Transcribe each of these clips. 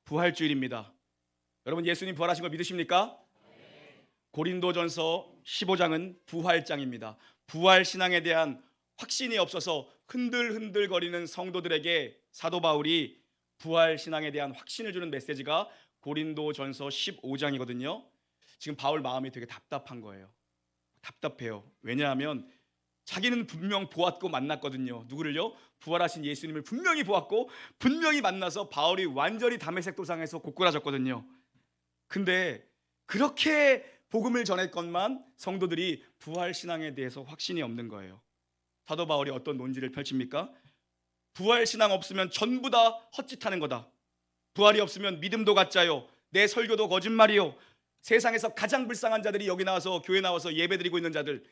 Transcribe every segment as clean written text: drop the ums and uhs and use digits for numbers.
부활주일입니다. 여러분 예수님 부활하신 거 믿으십니까? 고린도전서 15장은 부활장입니다. 부활 신앙에 대한 확신이 없어서 흔들흔들거리는 성도들에게 사도 바울이 부활 신앙에 대한 확신을 주는 메시지가 고린도전서 15장이거든요. 지금 바울 마음이 되게 답답한 거예요. 답답해요. 왜냐하면 자기는 분명 보았고 만났거든요. 누구를요? 부활하신 예수님을 분명히 보았고 분명히 만나서 바울이 완전히 다메섹 도상에서 고꾸라졌거든요. 근데 그렇게 복음을 전했건만 성도들이 부활 신앙에 대해서 확신이 없는 거예요. 사도 바울이 어떤 논지를 펼칩니까? 부활 신앙 없으면 전부 다 헛짓하는 거다. 부활이 없으면 믿음도 가짜요, 내 설교도 거짓말이요. 세상에서 가장 불쌍한 자들이 여기 나와서 교회 나와서 예배드리고 있는 자들,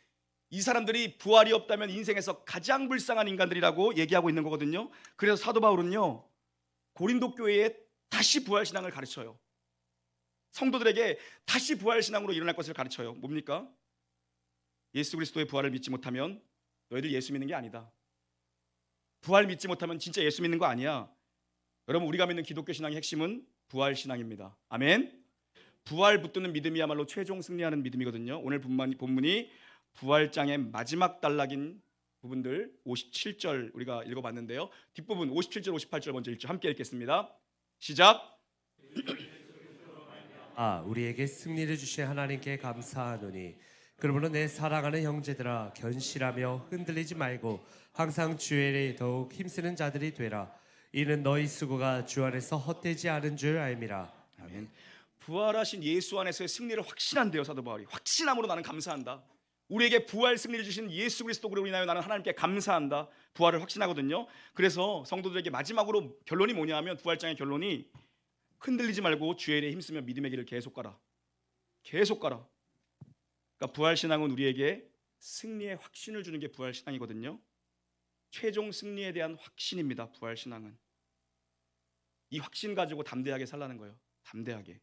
이 사람들이 부활이 없다면 인생에서 가장 불쌍한 인간들이라고 얘기하고 있는 거거든요. 그래서 사도 바울은요, 고린도 교회에 다시 부활 신앙을 가르쳐요. 성도들에게 다시 부활 신앙으로 일어날 것을 가르쳐요. 뭡니까? 예수 그리스도의 부활을 믿지 못하면 너희들 예수 믿는 게 아니다. 부활 믿지 못하면 진짜 예수 믿는 거 아니야. 여러분, 우리가 믿는 기독교 신앙의 핵심은 부활 신앙입니다. 아멘. 부활 붙드는 믿음이야말로 최종 승리하는 믿음이거든요. 오늘 본문이 부활장의 마지막 단락인 부분들 57절 우리가 읽어봤는데요. 뒷부분 57절 58절 먼저 읽죠. 함께 읽겠습니다. 시작. 우리에게 승리를 주신 하나님께 감사하노니 그러므로 내 사랑하는 형제들아, 견실하며 흔들리지 말고 항상 주의 일에 더욱 힘쓰는 자들이 되라. 이는 너희 수고가 주 안에서 헛되지 않은 줄 알미라. 아멘. 부활하신 예수 안에서의 승리를 확신한대요. 사도 바울이 확신함으로 나는 감사한다. 우리에게 부활 승리를 주신 예수 그리스도로 인하여 나는 하나님께 감사한다. 부활을 확신하거든요. 그래서 성도들에게 마지막으로 결론이 뭐냐 하면, 부활장의 결론이 흔들리지 말고 주의 일에 힘쓰며 믿음의 길을 계속 가라. 계속 가라. 그러니까 부활 신앙은 우리에게 승리의 확신을 주는 게 부활 신앙이거든요. 최종 승리에 대한 확신입니다. 부활 신앙은. 이 확신 가지고 담대하게 살라는 거예요. 담대하게.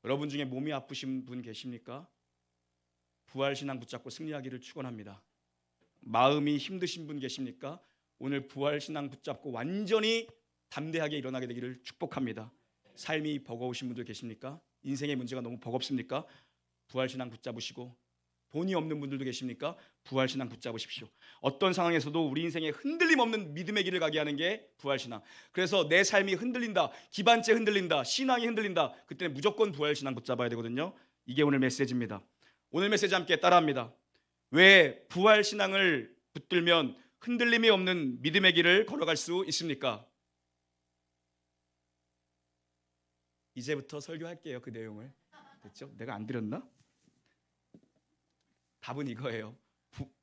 여러분 중에 몸이 아프신 분 계십니까? 부활 신앙 붙잡고 승리하기를 축원합니다. 마음이 힘드신 분 계십니까? 오늘 부활 신앙 붙잡고 완전히 담대하게 일어나게 되기를 축복합니다. 삶이 버거우신 분들 계십니까? 인생의 문제가 너무 버겁습니까? 부활 신앙 붙잡으시고, 돈이 없는 분들도 계십니까? 부활 신앙 붙잡으십시오. 어떤 상황에서도 우리 인생에 흔들림 없는 믿음의 길을 가게 하는 게 부활 신앙. 그래서 내 삶이 흔들린다, 기반체 흔들린다, 신앙이 흔들린다, 그때는 무조건 부활 신앙 붙잡아야 되거든요. 이게 오늘 메시지입니다. 오늘 메시지 함께 따라합니다. 왜 부활 신앙을 붙들면 흔들림이 없는 믿음의 길을 걸어갈 수 있습니까? 이제부터 설교할게요. 그 내용을. 됐죠? 내가 안 드렸나? 답은 이거예요.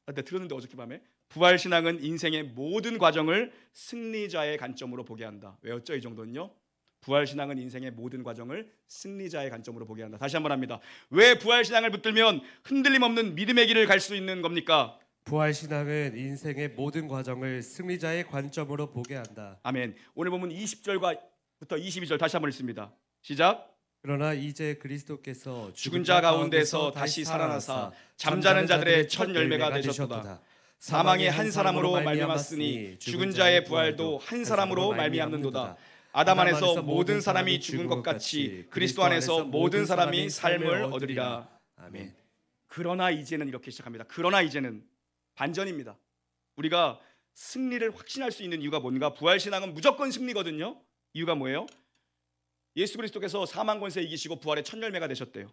내가 들었는데 어저께 밤에, 부활 신앙은 인생의 모든 과정을 승리자의 관점으로 보게 한다. 외웠죠? 이 정도는요. 부활 신앙은 인생의 모든 과정을 승리자의 관점으로 보게 한다. 다시 한번 합니다. 왜 부활 신앙을 붙들면 흔들림 없는 믿음의 길을 갈 수 있는 겁니까? 부활 신앙은 인생의 모든 과정을 승리자의 관점으로 보게 한다. 아멘. 오늘 보면 20절부터 22절 다시 한번 읽습니다. 시작. 그러나 이제 그리스도께서 죽은 자 가운데서 다시 살아나사 잠자는 자들의 첫 열매가 되셨도다. 사망의 한 사람으로 말미암았으니 죽은 자의 부활도 한 사람으로 말미암는도다. 아담 안에서 모든 사람이 죽은 것 같이 그리스도 안에서 모든 사람이 삶을 얻으리라. 아멘. 그러나 이제는, 이렇게 시작합니다. 그러나 이제는 반전입니다. 우리가 승리를 확신할 수 있는 이유가 뭔가? 부활 신앙은 무조건 승리거든요. 이유가 뭐예요? 예수 그리스도께서 사망 권세 이기시고 부활의 첫 열매가 되셨대요.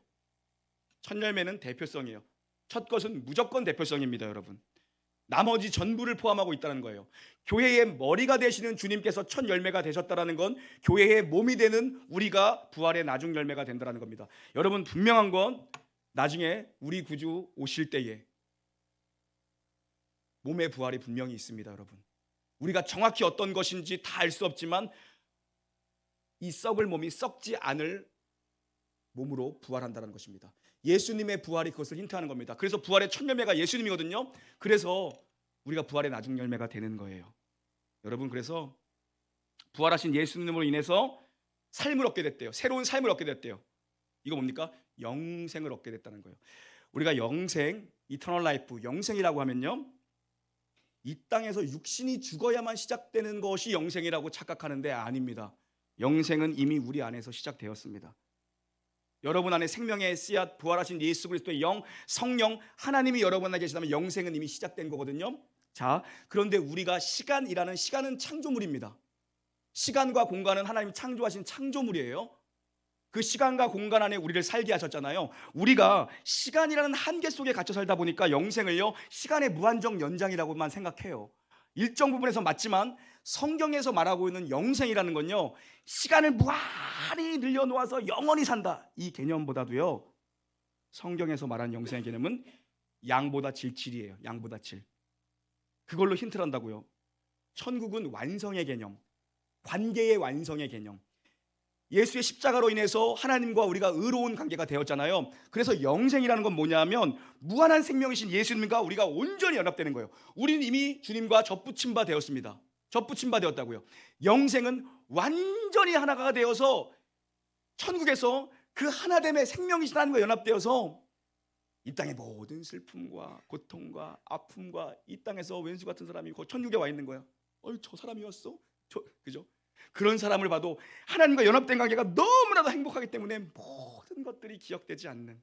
첫 열매는 대표성이에요. 첫 것은 무조건 대표성입니다, 여러분. 나머지 전부를 포함하고 있다는 거예요. 교회의 머리가 되시는 주님께서 첫 열매가 되셨다는 건 교회의 몸이 되는 우리가 부활의 나중 열매가 된다는 겁니다. 여러분, 분명한 건 나중에 우리 구주 오실 때에 몸의 부활이 분명히 있습니다, 여러분. 우리가 정확히 어떤 것인지 다 알 수 없지만 이 썩을 몸이 썩지 않을 몸으로 부활한다는 것입니다. 예수님의 부활이 그것을 힌트하는 겁니다. 그래서 부활의 첫 열매가 예수님이거든요. 그래서 우리가 부활의 나중 열매가 되는 거예요. 여러분, 그래서 부활하신 예수님으로 인해서 삶을 얻게 됐대요. 새로운 삶을 얻게 됐대요. 이거 뭡니까? 영생을 얻게 됐다는 거예요. 우리가 영생, 이터널 라이프, 영생이라고 하면요, 이 땅에서 육신이 죽어야만 시작되는 것이 영생이라고 착각하는데 아닙니다. 영생은 이미 우리 안에서 시작되었습니다. 여러분 안에 생명의 씨앗, 부활하신 예수 그리스도의 영, 성령, 하나님이 여러분 안에 계시다면 영생은 이미 시작된 거거든요. 자, 그런데 우리가 시간은 창조물입니다. 시간과 공간은 하나님이 창조하신 창조물이에요. 그 시간과 공간 안에 우리를 살게 하셨잖아요. 우리가 시간이라는 한계 속에 갇혀 살다 보니까 영생을요, 시간의 무한정 연장이라고만 생각해요. 일정 부분에서 맞지만 성경에서 말하고 있는 영생이라는 건요, 시간을 무한히 늘려놓아서 영원히 산다, 이 개념보다도요, 성경에서 말하는 영생의 개념은 양보다 질질이에요. 양보다 질. 그걸로 힌트를 한다고요. 천국은 완성의 개념, 관계의 완성의 개념. 예수의 십자가로 인해서 하나님과 우리가 의로운 관계가 되었잖아요. 그래서 영생이라는 건 뭐냐면 무한한 생명이신 예수님과 우리가 온전히 연합되는 거예요. 우리는 이미 주님과 접붙임 바 되었습니다. 접붙임 바 되었다고요. 영생은 완전히 하나가 되어서 천국에서 그 하나됨의 생명이신 하나님과 연합되어서 이 땅의 모든 슬픔과 고통과 아픔과 이 땅에서 왼수 같은 사람이 곧 천국에 와 있는 거야. 저 사람이었어? 그죠? 그런 사람을 봐도 하나님과 연합된 관계가 너무나도 행복하기 때문에 모든 것들이 기억되지 않는,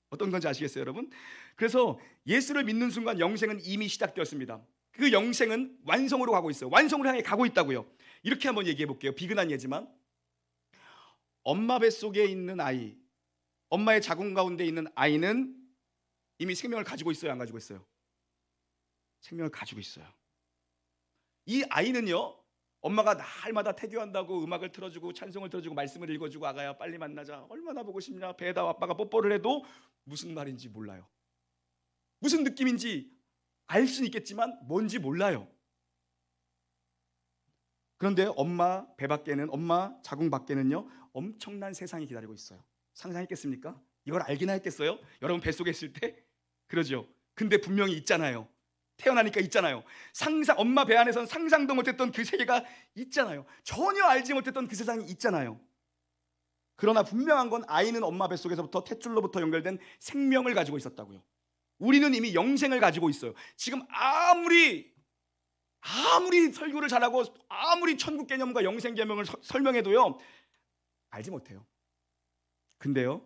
어떤 건지 아시겠어요, 여러분? 그래서 예수를 믿는 순간 영생은 이미 시작되었습니다. 그 영생은 완성으로 가고 있어요. 완성을 향해 가고 있다고요. 이렇게 한번 얘기해 볼게요. 비근한 예지만 엄마 뱃속에 있는 아이, 엄마의 자궁 가운데 있는 아이는 이미 생명을 가지고 있어요, 안 가지고 있어요? 생명을 가지고 있어요. 이 아이는요, 엄마가 날마다 태교한다고 음악을 틀어주고 찬송을 틀어주고 말씀을 읽어주고 아가야 빨리 만나자, 얼마나 보고 싶냐, 배에다 아빠가 뽀뽀를 해도 무슨 말인지 몰라요. 무슨 느낌인지 알 수는 있겠지만 뭔지 몰라요. 그런데 엄마 배 밖에는, 엄마 자궁 밖에는요, 엄청난 세상이 기다리고 있어요. 상상했겠습니까? 이걸 알기나 했겠어요? 여러분 뱃속에 있을 때? 그러죠. 근데 분명히 있잖아요. 태어나니까 있잖아요. 엄마 배 안에서는 상상도 못했던 그 세계가 있잖아요. 전혀 알지 못했던 그 세상이 있잖아요. 그러나 분명한 건 아이는 엄마 뱃속에서부터 탯줄로부터 연결된 생명을 가지고 있었다고요. 우리는 이미 영생을 가지고 있어요. 지금 아무리 설교를 잘하고 아무리 천국 개념과 영생 개념을 설명해도요, 알지 못해요. 근데요,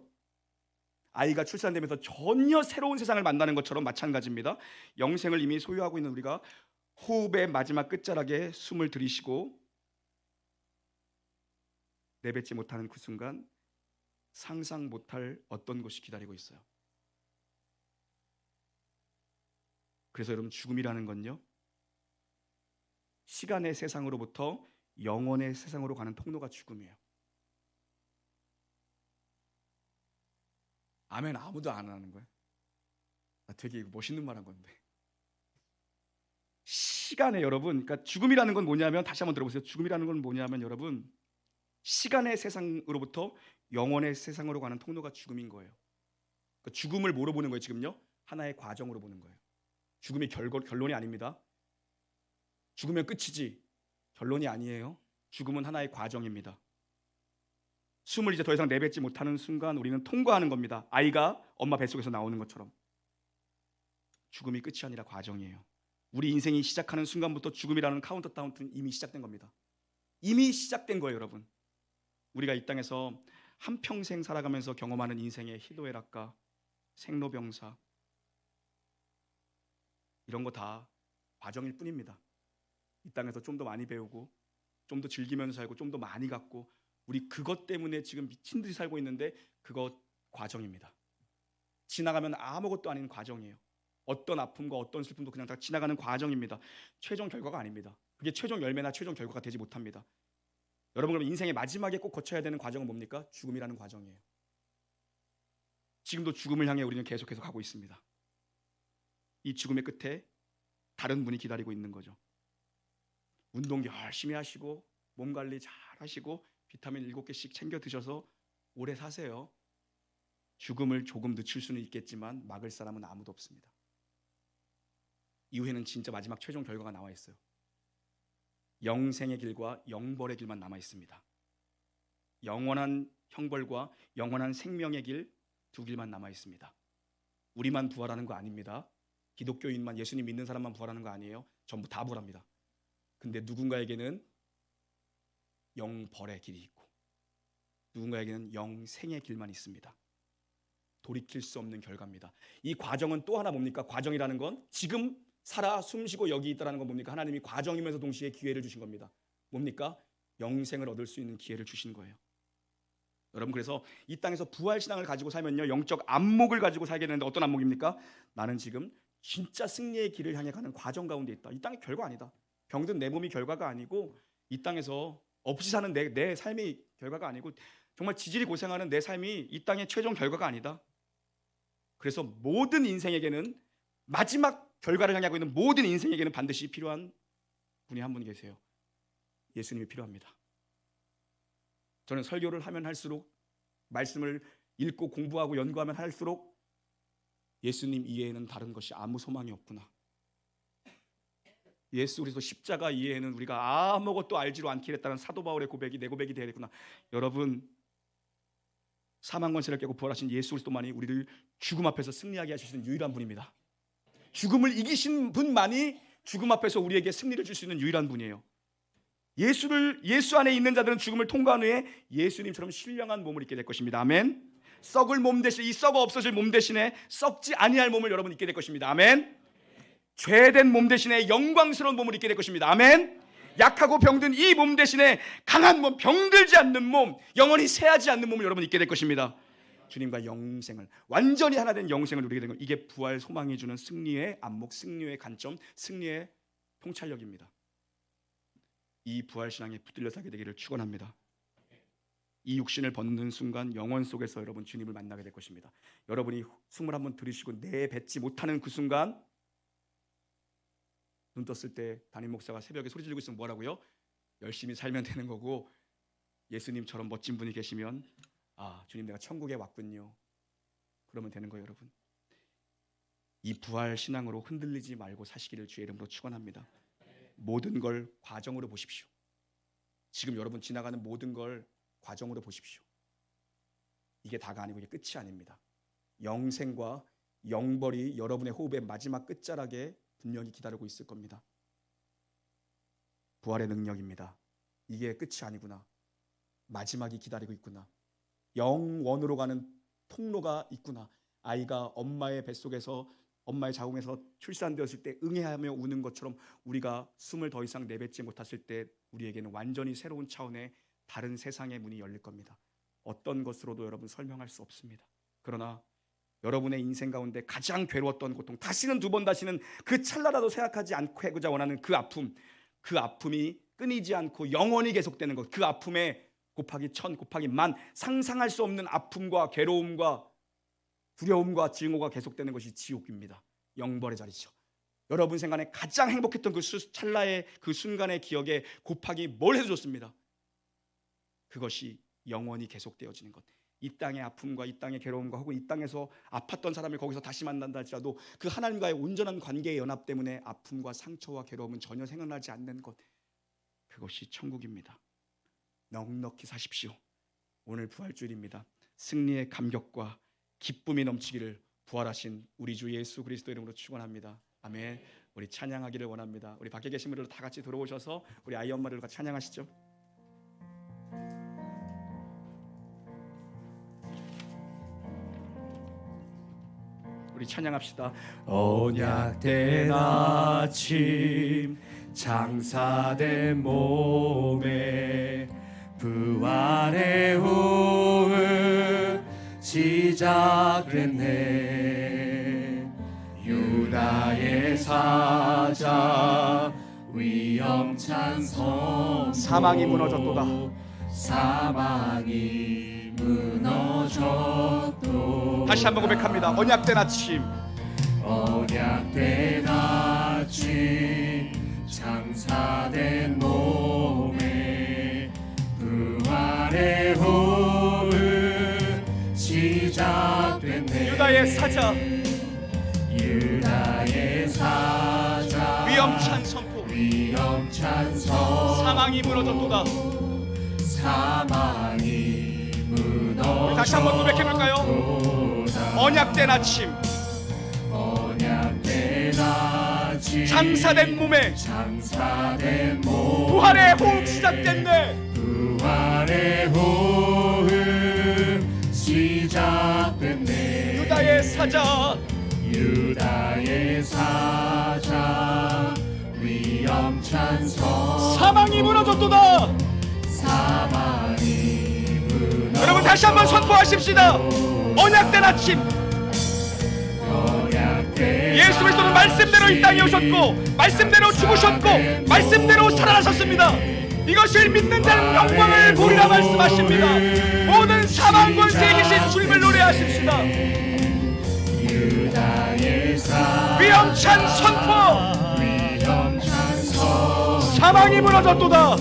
아이가 출산되면서 전혀 새로운 세상을 만나는 것처럼 마찬가지입니다. 영생을 이미 소유하고 있는 우리가 호흡의 마지막 끝자락에 숨을 들이쉬고 내뱉지 못하는 그 순간 상상 못할 어떤 것이 기다리고 있어요. 그래서 여러분, 죽음이라는 건요, 시간의 세상으로부터 영원의 세상으로 가는 통로가 죽음이에요. 아멘. 아무도 안 하는 거예요. 되게 멋있는 말 한 건데. 시간에 여러분, 그러니까 죽음이라는 건 뭐냐면, 다시 한번 들어보세요. 죽음이라는 건 뭐냐면 여러분, 시간의 세상으로부터 영원의 세상으로 가는 통로가 죽음인 거예요. 그러니까 죽음을 뭐로 보는 거예요? 지금요, 하나의 과정으로 보는 거예요. 죽음이 결론이 아닙니다. 죽으면 끝이지 결론이 아니에요. 죽음은 하나의 과정입니다. 숨을 이제 더 이상 내뱉지 못하는 순간 우리는 통과하는 겁니다. 아이가 엄마 뱃속에서 나오는 것처럼. 죽음이 끝이 아니라 과정이에요. 우리 인생이 시작하는 순간부터 죽음이라는 카운트다운은 이미 시작된 겁니다. 이미 시작된 거예요, 여러분. 우리가 이 땅에서 한평생 살아가면서 경험하는 인생의 희노애락과 생로병사, 이런 거 다 과정일 뿐입니다. 이 땅에서 좀 더 많이 배우고 좀 더 즐기면서 살고 좀 더 많이 갖고, 우리 그것 때문에 지금 미친 듯이 살고 있는데 그것 과정입니다. 지나가면 아무것도 아닌 과정이에요. 어떤 아픔과 어떤 슬픔도 그냥 다 지나가는 과정입니다. 최종 결과가 아닙니다. 그게 최종 열매나 최종 결과가 되지 못합니다. 여러분, 그럼 인생의 마지막에 꼭 거쳐야 되는 과정은 뭡니까? 죽음이라는 과정이에요. 지금도 죽음을 향해 우리는 계속해서 가고 있습니다. 이 죽음의 끝에 다른 분이 기다리고 있는 거죠. 운동 열심히 하시고 몸 관리 잘 하시고 비타민 7개씩 챙겨 드셔서 오래 사세요. 죽음을 조금 늦출 수는 있겠지만 막을 사람은 아무도 없습니다. 이후에는 진짜 마지막 최종 결과가 나와 있어요. 영생의 길과 영벌의 길만 남아 있습니다. 영원한 형벌과 영원한 생명의 길, 두 길만 남아 있습니다. 우리만 부활하는 거 아닙니다. 기독교인만, 예수님 믿는 사람만 부활하는 거 아니에요. 전부 다 부활합니다. 근데 누군가에게는 영벌의 길이 있고 누군가에게는 영생의 길만 있습니다. 돌이킬 수 없는 결과입니다. 이 과정은 또 하나 뭡니까? 과정이라는 건 지금 살아 숨쉬고 여기 있다는 건 뭡니까? 하나님이 과정이면서 동시에 기회를 주신 겁니다. 뭡니까? 영생을 얻을 수 있는 기회를 주신 거예요. 여러분, 그래서 이 땅에서 부활신앙을 가지고 살면요, 영적 안목을 가지고 살게 되는데 어떤 안목입니까? 나는 지금 진짜 승리의 길을 향해 가는 과정 가운데 있다. 이 땅이 결과 아니다. 병든 내 몸이 결과가 아니고 이 땅에서 없이 사는 내 삶이 결과가 아니고 정말 지질이 고생하는 내 삶이 이 땅의 최종 결과가 아니다. 그래서 모든 인생에게는 마지막 결과를 향하고 있는 모든 인생에게는 반드시 필요한 분이 한 분 계세요. 예수님이 필요합니다. 저는 설교를 하면 할수록 말씀을 읽고 공부하고 연구하면 할수록 예수님 이외에는 다른 것이 아무 소망이 없구나. 예수 그리스도 십자가 이외에는 우리가 아무것도 알지도 않기로 했다는 사도 바울의 고백이 내 고백이 되어야겠구나. 여러분, 사망 권세를 깨고 부활하신 예수 그리스도만이 우리를 죽음 앞에서 승리하게 하실 수 있는 유일한 분입니다. 죽음을 이기신 분만이 죽음 앞에서 우리에게 승리를 줄 수 있는 유일한 분이에요. 예수 안에 있는 자들은 죽음을 통과한 후에 예수님처럼 신령한 몸을 입게 될 것입니다. 아멘. 썩을 몸 대신 이 썩어 없어질 몸 대신에 썩지 아니할 몸을 여러분 입게 될 것입니다. 아멘. 죄된 몸 대신에 영광스러운 몸을 입게 될 것입니다. 아멘. 약하고 병든 이 몸 대신에 강한 몸, 병들지 않는 몸, 영원히 쇠하지 않는 몸을 여러분 입게 될 것입니다. 주님과 영생을, 완전히 하나 된 영생을 누리게 되는 것, 이게 부활 소망이 주는 승리의 안목, 승리의 관점, 승리의 통찰력입니다. 이 부활 신앙에 붙들려 살게 되기를 축원합니다. 이 육신을 벗는 순간 영원 속에서 여러분 주님을 만나게 될 것입니다. 여러분이 숨을 한번 들이쉬고 내뱉지 못하는 그 순간, 눈 떴을 때 담임 목사가 새벽에 소리 지르고 있으면 뭐라고요? 열심히 살면 되는 거고, 예수님처럼 멋진 분이 계시면 아, 주님 내가 천국에 왔군요, 그러면 되는 거예요. 여러분, 이 부활 신앙으로 흔들리지 말고 사시기를 주의 이름으로 축원합니다. 모든 걸 과정으로 보십시오. 지금 여러분 지나가는 모든 걸 과정으로 보십시오. 이게 다가 아니고 이게 끝이 아닙니다. 영생과 영벌이 여러분의 호흡의 마지막 끝자락에 분명히 기다리고 있을 겁니다. 부활의 능력입니다. 이게 끝이 아니구나. 마지막이 기다리고 있구나. 영원으로 가는 통로가 있구나. 아이가 엄마의 뱃속에서, 엄마의 자궁에서 출산되었을 때 응애하며 우는 것처럼 우리가 숨을 더 이상 내뱉지 못했을 때 우리에게는 완전히 새로운 차원의 다른 세상의 문이 열릴 겁니다. 어떤 것으로도 여러분 설명할 수 없습니다. 그러나 여러분의 인생 가운데 가장 괴로웠던 고통, 다시는 다시는 그 찰나라도 생각하지 않고 해고자 원하는 그 아픔이 끊이지 않고 영원히 계속되는 것, 그 아픔에 곱하기 1000 곱하기 10,000 상상할 수 없는 아픔과 괴로움과 두려움과 증오가 계속되는 것이 지옥입니다. 영벌의 자리죠. 여러분 생각에 가장 행복했던 그 찰나의 그 순간의 기억에 곱하기 뭘 해도 좋습니다. 그것이 영원히 계속되어지는 것. 이 땅의 아픔과 이 땅의 괴로움과 혹은 이 땅에서 아팠던 사람을 거기서 다시 만난다 할지라도 그 하나님과의 온전한 관계의 연합 때문에 아픔과 상처와 괴로움은 전혀 생각나지 않는 것, 그것이 천국입니다. 넉넉히 사십시오. 오늘 부활주일입니다. 승리의 감격과 기쁨이 넘치기를 부활하신 우리 주 예수 그리스도 이름으로 축원합니다. 아멘. 우리 찬양하기를 원합니다. 우리 밖에 계신 분들 다 같이 들어오셔서 우리 아이 엄마들과 찬양하시죠. 우리 찬양합시다. 언약된 아침, 장사된 몸에 부활의 호흡 시작됐네. 유다의 사자 위엄찬 성, 사망이 무너졌도다. 사망이 무너졌도. 다시 한번 고백합니다. 언약된 아침, 언약된 아침, 장사된 몸에 부활의 호흡 시작됐네. 유다의 사자, 유다의 사자 위엄찬 선포, 위엄찬 성, 사망이 무너졌도다. 사망이 무너졌도다. 다시 한번 고백해볼까요? 언약된 아침, 언약된 아침, 장사된 몸에 장사된 몸, 부활의 호흡 시작됐네. 부활의 호흡 시작됐네. 유다의 사자 유다의 사자 위엄찬 성 사망이 무너졌도다. 사망이 무너졌도다. 여러분 다시 한번 선포하십시다. 언약된 아침, 예수 그리스도는 말씀대로 이 땅에 오셨고 말씀대로 죽으셨고 말씀대로 살아나셨습니다. 이것을 믿는 자는 영광을 보리라 말씀하십니다. 모든 사망 권세에 계신 주님을 노래하십시다. 위엄찬 선포, 사망이 무너졌도다.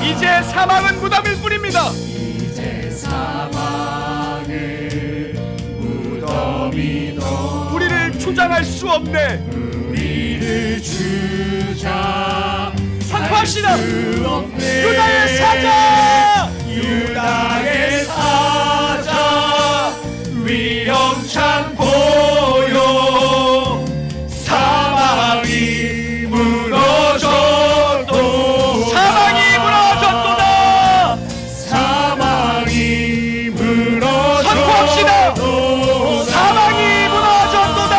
이제 사망은 무덤일 뿐입니다. 우리를 주장할 수 없네. 우리를 주장 선포합시다. 유다의 사자, 유다의 사자 위엄찬 보여 사망이 무너졌도 사망이 무너졌도다. 사망이 무너졌도 선포합시다. 사망이 무너졌도다.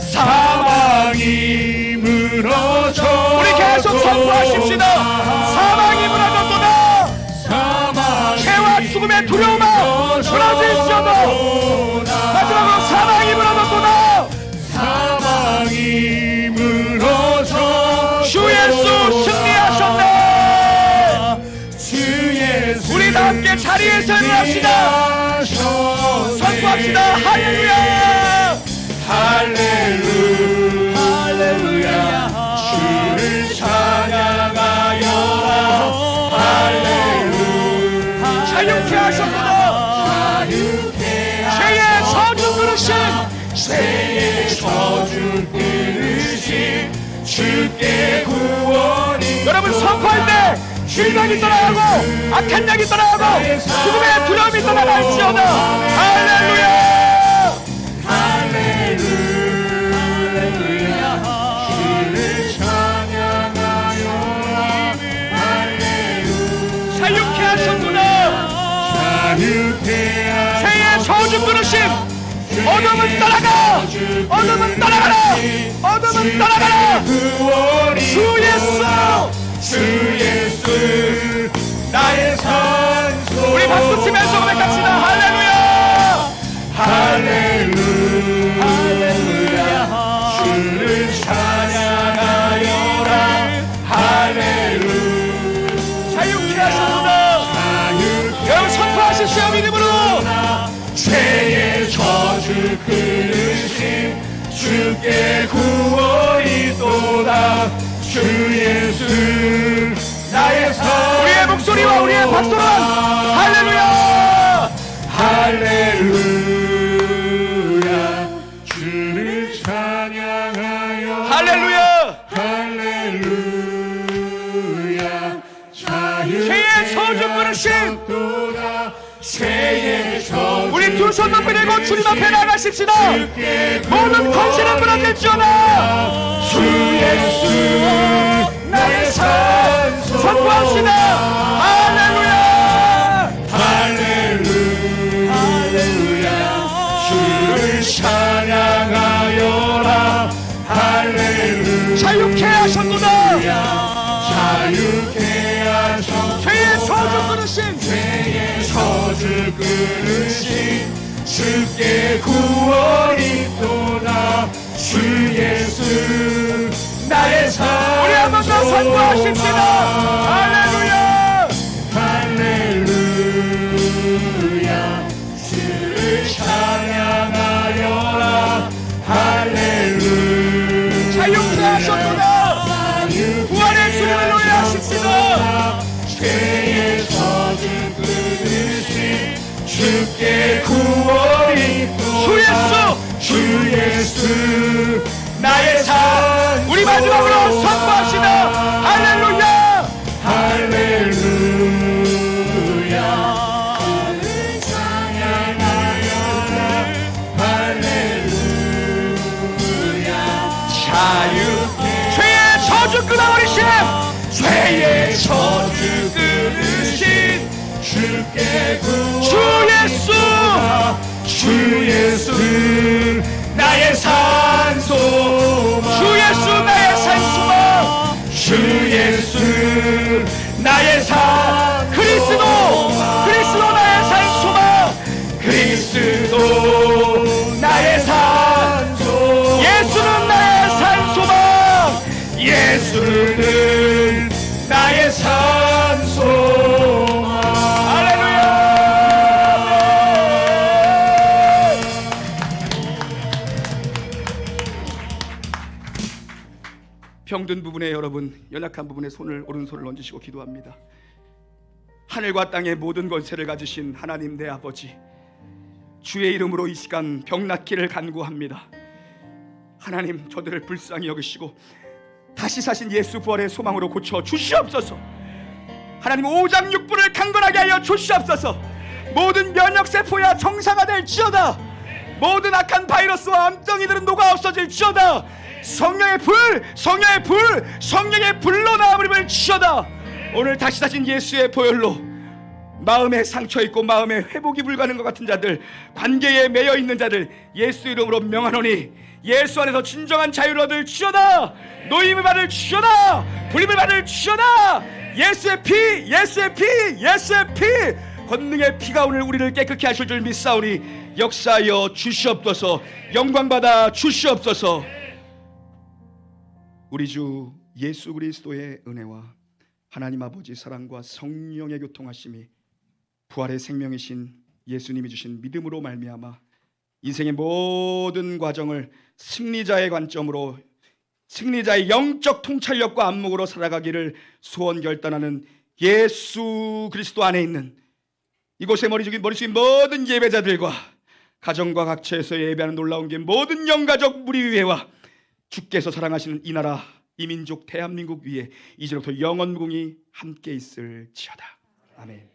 사망이 무너졌도 우리 계속 선포하십시다. 사망이 무너졌도다. 죄와 죽음의 두려움아 무너질지어다. 마지막으로 사망이 무너졌도다. 사망이 무너져 주 예수 승리하셨네. 주 예수 우리 다 함께 자리에서 일어납시다. 선포합시다. 할렐루야. 할렐루야 할렐루야 주를 찬양하여라 할렐루야 자유케 하셨구나. 죄의 저주 그르신 죄의 저주 끊으신 주께 구원이 여러분 선포할 때 실망이 떠나가고 악한 약이 떠나가고 죽음의 두려움이 떠나갈지어다. 할렐루야. 할렐루야 주를 찬양하여라 할렐루야 자유케 하셨구나. 자유케 죄의 저주 끊으심. 어둠은 떠나가. 어둠은 떠나가라. 어둠은 떠나가라. 주 예수. 주 예수 나의 산소 우리 박수 치면서 고백합시다. 할렐루야. 할렐루야 할렐루야 주를 찬양하여라 할렐루야 자유케 하셨구나. 여러분 선포하십시오. 믿음으로. 죄의 저주 끊으심 주께 구원이 또다 주 예수 나의 산 우리의 목소리와 우리의 박수로 할렐루야. 할렐루야 주를 찬양하여 할렐루야. 할렐루야 죄의 저주 끊으심. 죄의 저주 우리 두 손 높이 들고 주님 앞에 나가십시다. 모든 권세는 무너질지어다. 주 예수 나의 산소 선포합시다. 할렐루야. 할렐루야 할렐루야 주를 찬양하여라 할렐루야 자유케 하셨구나. 자유케 하셔 죄의 저주 끊으심. 죄의 저주 끊으신 주께 구원이 또다 주 예수 나의 산 우리 한 번 더 선포하십시다. 할렐루야. 할렐루야 주를 찬양하여라 할렐루야 자유케 하셨구나. 부활의 주님을 노래하십시다. 죄의 저주 끊으신 주께 구원이 주 예수. 주 예수 나의 산 우리 마지막으로 선포합시다. 할렐루야. 할렐루야 찬양하여라 할렐루야 죄의 주 예수 나의 산소망, 주 예수 나의 산소망, 주 예수 나의 산, 그리스도 나의 산소망, 그리스도 나의 산소, 예수는 나의 산소망, 예수는 나의 산소망. 할렐루야. 병든 부분에 여러분, 연약한 부분에 오른손을 얹으시고 기도합니다. 하늘과 땅의 모든 권세를 가지신 하나님 내 아버지, 주의 이름으로 이 시간 병 낫기를 간구합니다. 하나님, 저들을 불쌍히 여기시고 다시 사신 예수 부활의 소망으로 고쳐 주시옵소서. 하나님, 오장육부를 강건하게 하여 주시옵소서. 모든 면역세포야 정상화될지어다. 모든 악한 바이러스와 암덩이들은 녹아 없어질지어다. 성령의 불로 나아버림을 지어다. 오늘 다시 사신 예수의 보혈로 마음에 상처 있고 마음에 회복이 불가능한 것 같은 자들, 관계에 매여 있는 자들 예수 이름으로 명하노니 예수 안에서 진정한 자유를 얻을 지어다. 노임을 받을 지어다. 불림을 받을 지어다. 예수의 피, 권능의 피가 오늘 우리를 깨끗게 하실 줄 믿사오니 역사하여 주시옵소서. 영광받아 주시옵소서. 우리 주 예수 그리스도의 은혜와 하나님 아버지 사랑과 성령의 교통하심이, 부활의 생명이신 예수님이 주신 믿음으로 말미암아 인생의 모든 과정을 승리자의 관점으로, 승리자의 영적 통찰력과 안목으로 살아가기를 소원 결단하는 예수 그리스도 안에 있는 이곳에 머리 숙인 모든 예배자들과 가정과 각처에서 예배하는 놀라운 게 모든 영가족 무리위회와 주께서 사랑하시는 이 나라 이 민족 대한민국 위에 이제부터 영원무궁히 함께 있을지어다. 아멘.